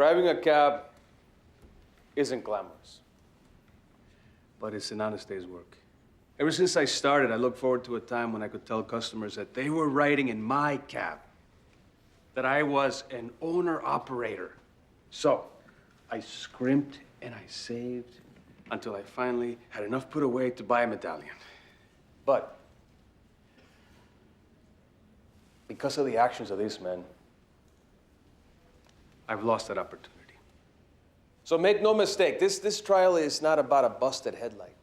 Driving a cab isn't glamorous, but it's an honest day's work. Ever since I started, I looked forward to a time when I could tell customers that they were riding in my cab, that I was an owner-operator. So I scrimped and I saved until I finally had enough put away to buy a medallion. But because of the actions of these men, I've lost that opportunity. So make no mistake, this trial is not about a busted headlight.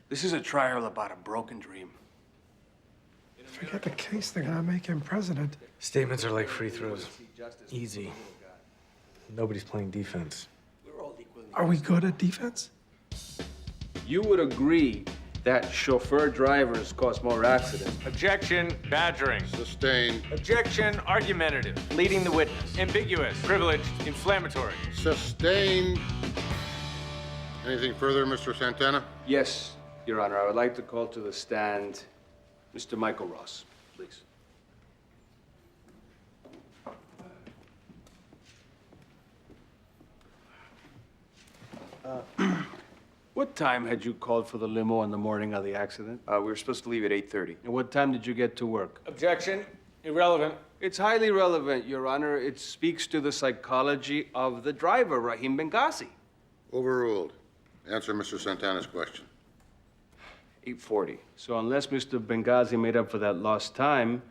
This is a trial about a broken dream. Forget the case, they're gonna make him president. Statements are like free throws. Easy. Nobody's playing defense. Are we good at defense? You would agree that chauffeur drivers cause more accidents. Objection, badgering. Sustained. Objection, argumentative. Leading the witness. Ambiguous, privileged, inflammatory. Sustained. Anything further, Mr. Santana? Yes, Your Honor. I would like to call to the stand Mr. Michael Ross, please. What time had you called for the limo on the morning of the accident? We were supposed to leave at 8:30. And what time did you get to work? Objection, irrelevant. It's highly relevant, Your Honor. It speaks to the psychology of the driver, Raheem Benghazi. Overruled. Answer Mr. Santana's question. 8:40. So unless Mr. Benghazi made up for that lost time,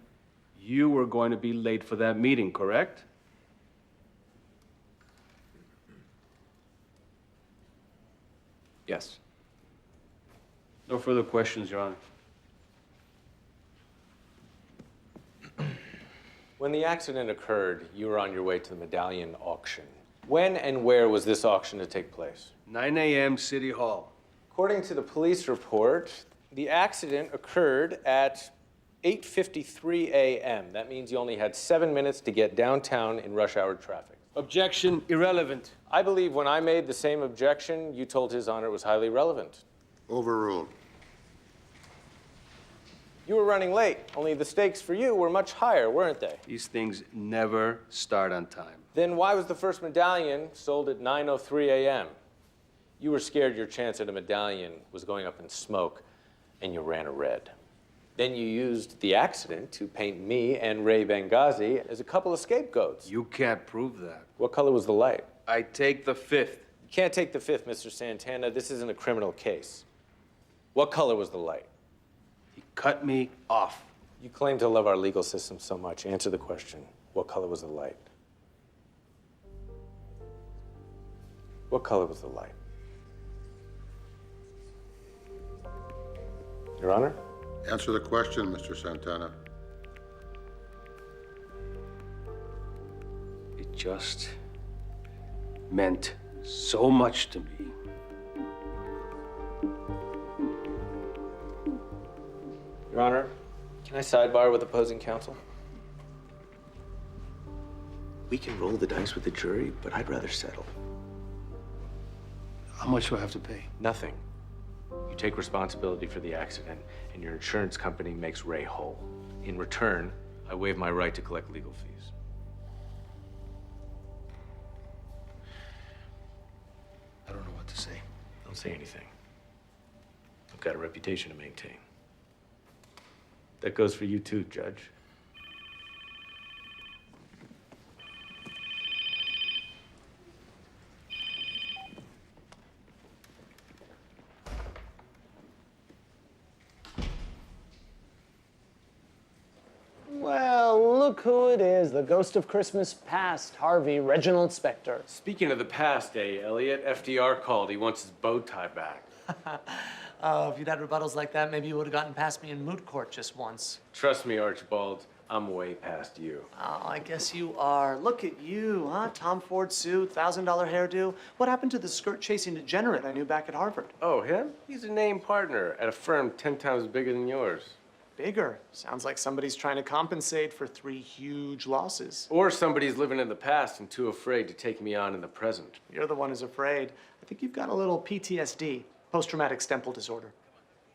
you were going to be late for that meeting, correct? Yes. No further questions, Your Honor. When the accident occurred, you were on your way to the medallion auction. When and where was this auction to take place? 9 a.m. City Hall. According to the police report, the accident occurred at 8:53 a.m. That means you only had 7 minutes to get downtown in rush hour traffic. Objection, irrelevant. I believe when I made the same objection, you told His Honor it was highly relevant. Overruled. You were running late, only the stakes for you were much higher, weren't they? These things never start on time. Then why was the first medallion sold at 9:03 a.m.? You were scared your chance at a medallion was going up in smoke, and you ran a red. Then you used the accident to paint me and Ray Benghazi as a couple of scapegoats. You can't prove that. What color was the light? I take the fifth. You can't take the fifth, Mr. Santana. This isn't a criminal case. What color was the light? He cut me off. You claim to love our legal system so much. Answer the question. What color was the light? What color was the light? Your Honor? Answer the question, Mr. Santana. It just meant so much to me. Your Honor, can I sidebar with opposing counsel? We can roll the dice with the jury, but I'd rather settle. How much do I have to pay? Nothing. You take responsibility for the accident, and your insurance company makes Ray whole. In return, I waive my right to collect legal fees. I don't know what to say. Don't say anything. I've got a reputation to maintain. That goes for you too, Judge. Well, look who it is, the ghost of Christmas past, Harvey Reginald Specter. Speaking of the past, Elliot, FDR called. He wants his bow tie back. Oh, if you'd had rebuttals like that, maybe you would have gotten past me in moot court just once. Trust me, Archibald, I'm way past you. Oh, I guess you are. Look at you, huh? Tom Ford suit, $1,000 hairdo. What happened to the skirt-chasing degenerate I knew back at Harvard? Oh, him? He's a named partner at a firm 10 times bigger than yours. Bigger. Sounds like somebody's trying to compensate for 3 huge losses. Or somebody's living in the past and too afraid to take me on in the present. You're the one who's afraid. I think you've got a little PTSD, post-traumatic stemple disorder.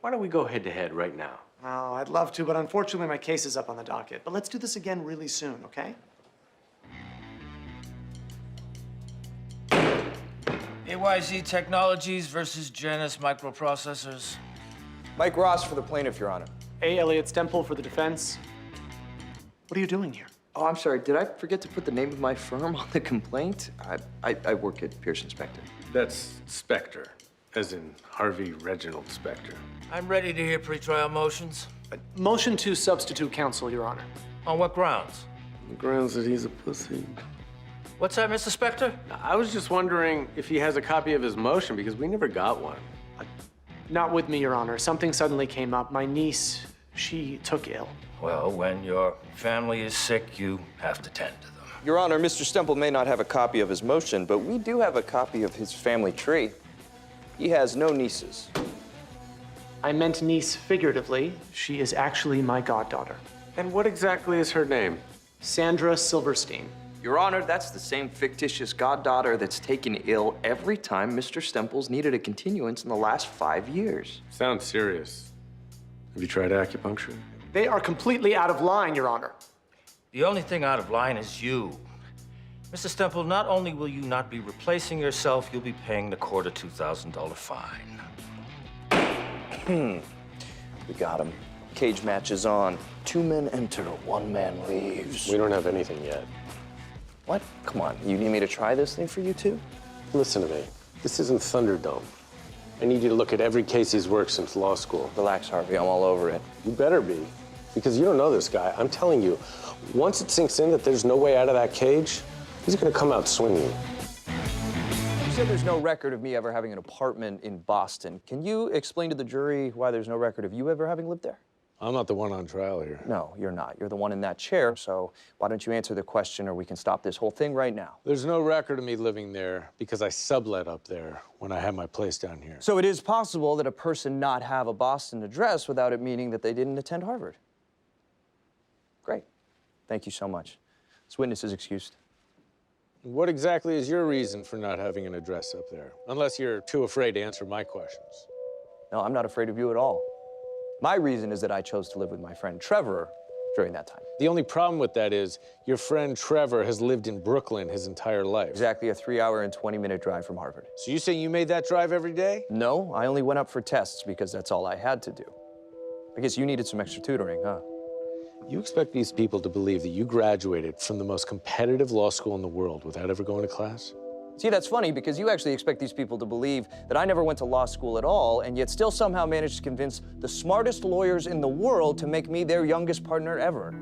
Why don't we go head-to-head right now? Oh, I'd love to, but unfortunately my case is up on the docket. But let's do this again really soon, okay? AYZ Technologies versus Janus Microprocessors. Mike Ross for the plaintiff, Your Honor. A. Elliot Stemple for the defense. What are you doing here? Oh, I'm sorry. Did I forget to put the name of my firm on the complaint? I work at Pearson Specter. That's Specter, as in Harvey Reginald Specter. I'm ready to hear pretrial motions. Motion to substitute counsel, Your Honor. On what grounds? The grounds that he's a pussy. What's that, Mr. Specter? I was just wondering if he has a copy of his motion, because we never got one. Not with me, Your Honor. Something suddenly came up. My niece, she took ill. Well, when your family is sick, you have to tend to them. Your Honor, Mr. Stemple may not have a copy of his motion, but we do have a copy of his family tree. He has no nieces. I meant niece figuratively. She is actually my goddaughter. And what exactly is her name? Sandra Silverstein. Your Honor, that's the same fictitious goddaughter that's taken ill every time Mr. Stemple's needed a continuance in the last 5 years. Sounds serious. Have you tried acupuncture? They are completely out of line, Your Honor. The only thing out of line is you. Mr. Stemple, not only will you not be replacing yourself, you'll be paying the court a $2,000 fine. We got him. Cage match is on. 2 men enter, 1 man leaves. We don't have anything yet. What? Come on, you need me to try this thing for you too? Listen to me. This isn't Thunderdome. I need you to look at every case he's worked since law school. Relax, Harvey, I'm all over it. You better be, because you don't know this guy. I'm telling you, once it sinks in that there's no way out of that cage, he's gonna come out swinging. You said there's no record of me ever having an apartment in Boston. Can you explain to the jury why there's no record of you ever having lived there? I'm not the one on trial here. No, you're not. You're the one in that chair, so why don't you answer the question or we can stop this whole thing right now. There's no record of me living there because I sublet up there when I had my place down here. So it is possible that a person not have a Boston address without it meaning that they didn't attend Harvard. Great. Thank you so much. This witness is excused. What exactly is your reason for not having an address up there? Unless you're too afraid to answer my questions. No, I'm not afraid of you at all. My reason is that I chose to live with my friend Trevor during that time. The only problem with that is your friend Trevor has lived in Brooklyn his entire life. Exactly a 3-hour and 20-minute drive from Harvard. So you say you made that drive every day? No, I only went up for tests because that's all I had to do. I guess you needed some extra tutoring, huh? You expect these people to believe that you graduated from the most competitive law school in the world without ever going to class? See, that's funny because you actually expect these people to believe that I never went to law school at all and yet still somehow managed to convince the smartest lawyers in the world to make me their youngest partner ever.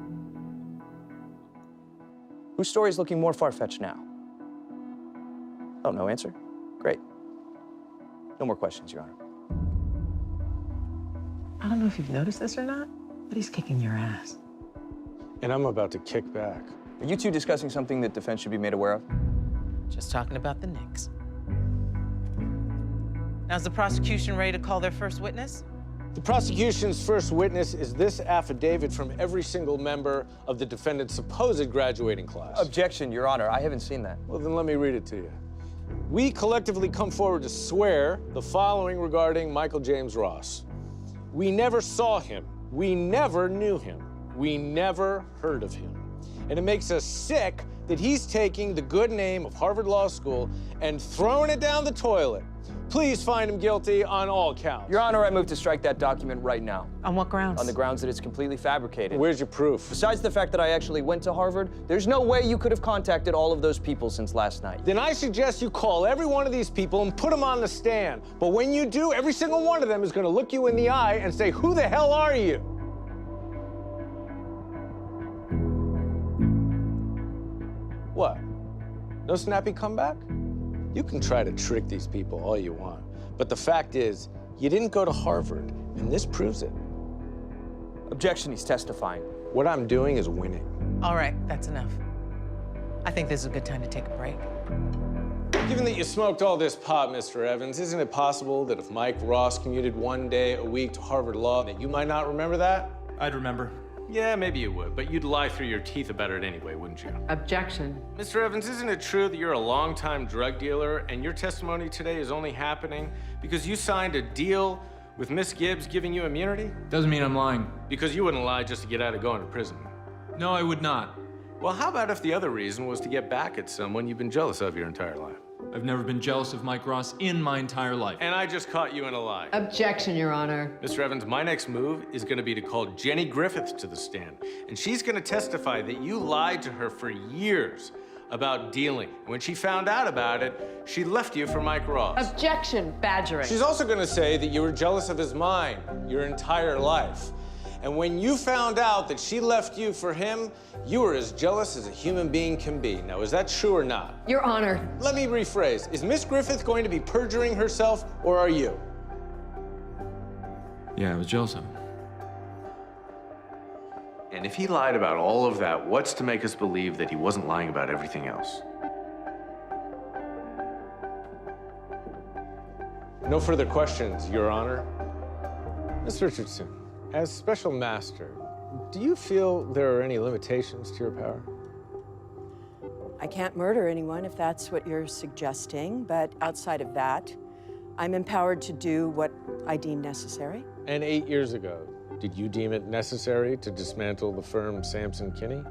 Whose story is looking more far-fetched now? Oh, no answer? Great. No more questions, Your Honor. I don't know if you've noticed this or not, but he's kicking your ass. And I'm about to kick back. Are you two discussing something that defense should be made aware of? Just talking about the Knicks. Now, is the prosecution ready to call their first witness? The prosecution's first witness is this affidavit from every single member of the defendant's supposed graduating class. Objection, Your Honor. I haven't seen that. Well, then let me read it to you. We collectively come forward to swear the following regarding Michael James Ross. We never saw him. We never knew him. We never heard of him. And it makes us sick that he's taking the good name of Harvard Law School and throwing it down the toilet. Please find him guilty on all counts. Your Honor, I move to strike that document right now. On what grounds? On the grounds that it's completely fabricated. Where's your proof? Besides the fact that I actually went to Harvard, there's no way you could have contacted all of those people since last night. Then I suggest you call every one of these people and put them on the stand. But when you do, every single one of them is going to look you in the eye and say, "Who the hell are you?" What? No snappy comeback? You can try to trick these people all you want. But the fact is, you didn't go to Harvard, and this proves it. Objection, he's testifying. What I'm doing is winning. All right, that's enough. I think this is a good time to take a break. Given that you smoked all this pot, Mr. Evans, isn't it possible that if Mike Ross commuted 1 day a week to Harvard Law, that you might not remember that? I'd remember. Yeah, maybe you would, but you'd lie through your teeth about it anyway, wouldn't you? Objection. Mr. Evans, isn't it true that you're a longtime drug dealer and your testimony today is only happening because you signed a deal with Miss Gibbs giving you immunity? Doesn't mean I'm lying. Because you wouldn't lie just to get out of going to prison. No, I would not. Well, how about if the other reason was to get back at someone you've been jealous of your entire life? I've never been jealous of Mike Ross in my entire life. And I just caught you in a lie. Objection, Your Honor. Mr. Evans, my next move is going to be to call Jenny Griffith to the stand. And she's going to testify that you lied to her for years about dealing. When she found out about it, she left you for Mike Ross. Objection, badgering. She's also going to say that you were jealous of his mind your entire life. And when you found out that she left you for him, you were as jealous as a human being can be. Now, is that true or not? Your Honor. Let me rephrase. Is Miss Griffith going to be perjuring herself, or are you? Yeah, I was jealous of him. And if he lied about all of that, what's to make us believe that he wasn't lying about everything else? No further questions, Your Honor. Miss Richardson, as special master, do you feel there are any limitations to your power? I can't murder anyone if that's what you're suggesting, but outside of that, I'm empowered to do what I deem necessary. And 8 years ago, did you deem it necessary to dismantle the firm Sampson Kinney?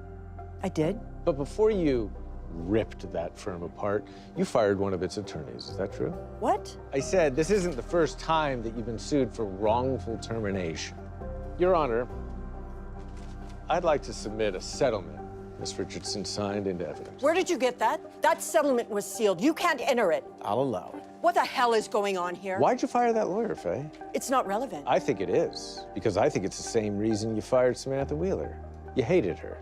I did. But before you ripped that firm apart, you fired one of its attorneys. Is that true? What? I said this isn't the first time that you've been sued for wrongful termination. Your Honor, I'd like to submit a settlement Miss Richardson signed into evidence. Where did you get that? That settlement was sealed. You can't enter it. I'll allow it. What the hell is going on here? Why'd you fire that lawyer, Faye? It's not relevant. I think it is, because I think it's the same reason you fired Samantha Wheeler. You hated her.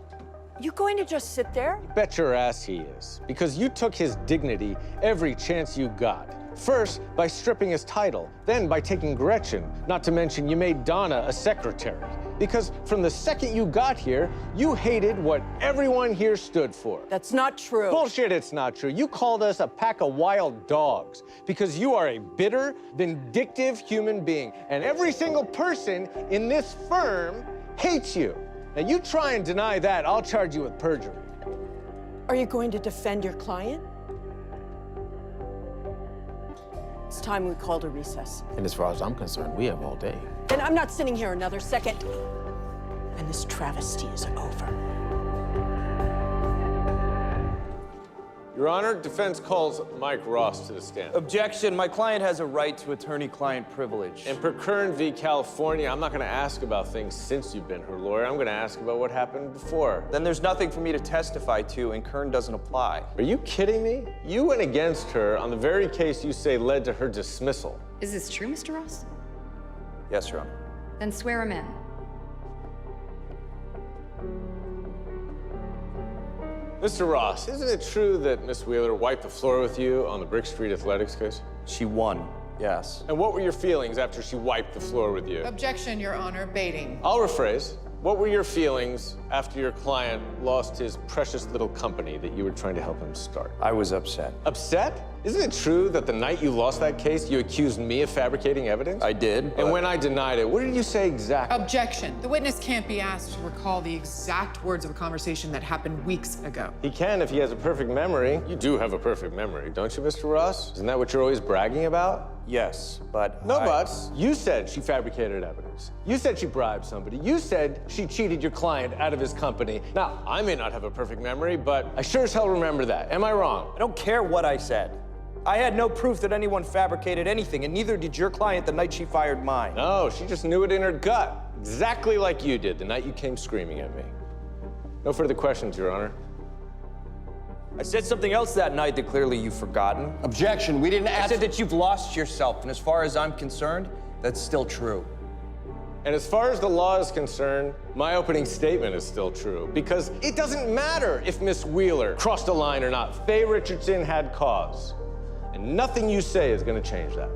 You going to just sit there? Bet your ass he is, because you took his dignity every chance you got. First, by stripping his title, then by taking Gretchen, not to mention you made Donna a secretary. Because from the second you got here, you hated what everyone here stood for. That's not true. Bullshit, it's not true. You called us a pack of wild dogs because you are a bitter, vindictive human being. And every single person in this firm hates you. Now, you try and deny that, I'll charge you with perjury. Are you going to defend your client? It's time we called a recess. And as far as I'm concerned, we have all day. Then I'm not sitting here another second. And this travesty is over. Your Honor, defense calls Mike Ross to the stand. Objection. My client has a right to attorney-client privilege. In Per Kern v. California, I'm not going to ask about things since you've been her lawyer. I'm going to ask about what happened before. Then there's nothing for me to testify to, and Kern doesn't apply. Are you kidding me? You went against her on the very case you say led to her dismissal. Is this true, Mr. Ross? Yes, Your Honor. Then swear him in. Mr. Ross, isn't it true that Miss Wheeler wiped the floor with you on the Brick Street athletics case? She won, yes. And what were your feelings after she wiped the floor with you? Objection, Your Honor. Baiting. I'll rephrase. What were your feelings after your client lost his precious little company that you were trying to help him start? I was upset. Upset? Isn't it true that the night you lost that case, you accused me of fabricating evidence? I did, And when I denied it, what did you say exactly? Objection. The witness can't be asked to recall the exact words of a conversation that happened weeks ago. He can if he has a perfect memory. You do have a perfect memory, don't you, Mr. Ross? Isn't that what you're always bragging about? Yes, but No buts. You said she fabricated evidence. You said she bribed somebody. You said she cheated your client out of his company. Now, I may not have a perfect memory, but I sure as hell remember that. Am I wrong? I don't care what I said. I had no proof that anyone fabricated anything, and neither did your client the night she fired mine. No, she just knew it in her gut. Exactly like you did the night you came screaming at me. No further questions, Your Honor. I said something else that night that clearly you've forgotten. Objection, we didn't I ask. said that you've lost yourself, and as far as I'm concerned, that's still true. And as far as the law is concerned, my opening statement is still true, because it doesn't matter if Miss Wheeler crossed a line or not. Faye Richardson had cause, and nothing you say is going to change that.